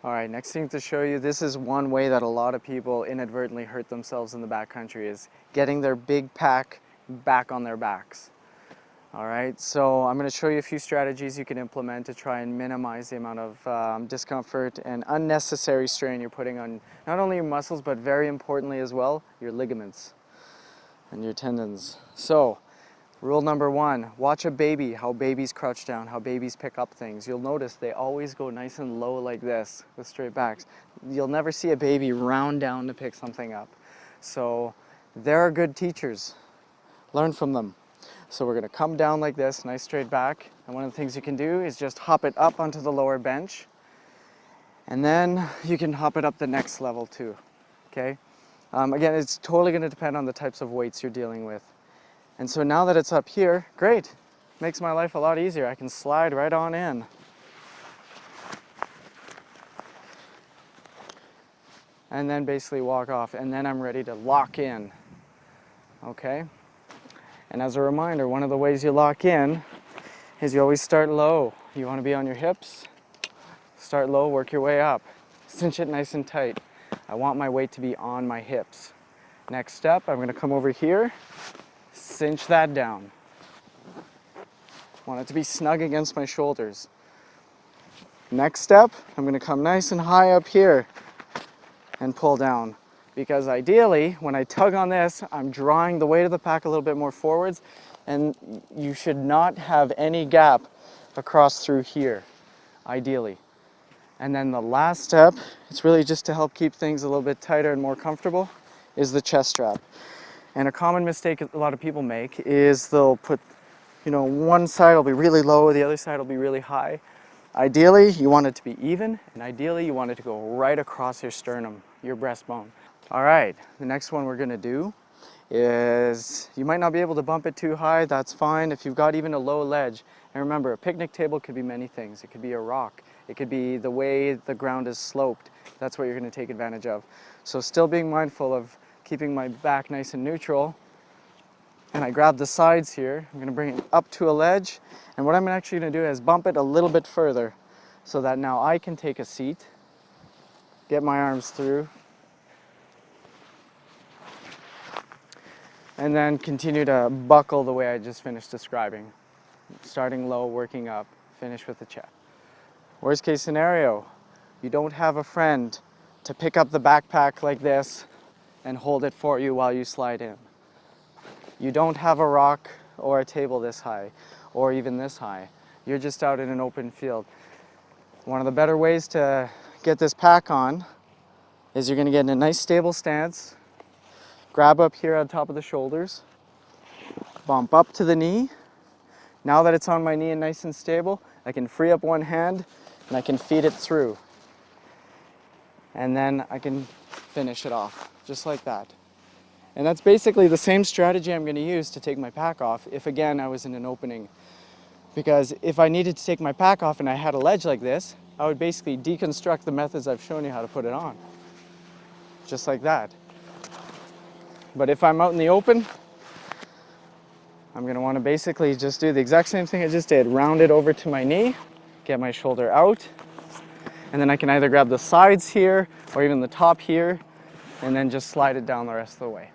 All right, next thing to show you, this is one way that a lot of people inadvertently hurt themselves in the backcountry, is getting their big pack back on their backs. All right, so I'm going to show you a few strategies you can implement to try and minimize the amount of discomfort and unnecessary strain you're putting on not only your muscles, but very importantly as well, your ligaments and your tendons. So, rule number one, watch a baby, how babies crouch down, how babies pick up things. You'll notice they always go nice and low like this with straight backs. You'll never see a baby round down to pick something up. So, they're good teachers. Learn from them. So we're going to come down like this, nice straight back, and one of the things you can do is just hop it up onto the lower bench, and then you can hop it up the next level too, okay? Again, it's totally going to depend on the types of weights you're dealing with. And so now that it's up here, great, makes my life a lot easier. I can slide right on in. And then basically walk off, and then I'm ready to lock in, okay? And as a reminder, one of the ways you lock in is you always start low. You want to be on your hips, start low, work your way up. Cinch it nice and tight. I want my weight to be on my hips. Next step, I'm going to come over here, cinch that down. Want it to be snug against my shoulders. Next step, I'm going to come nice and high up here and pull down. Because ideally, when I tug on this, I'm drawing the weight of the pack a little bit more forwards, and you should not have any gap across through here, ideally. And then the last step, it's really just to help keep things a little bit tighter and more comfortable, is the chest strap. And a common mistake a lot of people make is they'll put, one side will be really low, the other side will be really high. Ideally, you want it to be even, and ideally you want it to go right across your sternum, your breastbone. All right, the next one we're gonna do is, you might not be able to bump it too high, that's fine. If you've got even a low ledge, and remember, a picnic table could be many things. It could be a rock, it could be the way the ground is sloped. That's what you're gonna take advantage of. So still being mindful of keeping my back nice and neutral, and I grab the sides here, I'm gonna bring it up to a ledge, and what I'm actually gonna do is bump it a little bit further, so that now I can take a seat, get my arms through, and then continue to buckle the way I just finished describing. Starting low, working up, finish with the chest. Worst case scenario, you don't have a friend to pick up the backpack like this and hold it for you while you slide in. You don't have a rock or a table this high, or even this high. You're just out in an open field. One of the better ways to get this pack on is you're gonna get in a nice stable stance, grab up here on top of the shoulders, bump up to the knee. Now that it's on my knee and nice and stable, I can free up one hand and I can feed it through. And then I can finish it off, just like that. And that's basically the same strategy I'm gonna use to take my pack off if, again, I was in an opening. Because if I needed to take my pack off and I had a ledge like this, I would basically deconstruct the methods I've shown you how to put it on. Just like that. But if I'm out in the open, I'm going to want to basically just do the exact same thing I just did. Round it over to my knee, get my shoulder out, and then I can either grab the sides here or even the top here, and then just slide it down the rest of the way.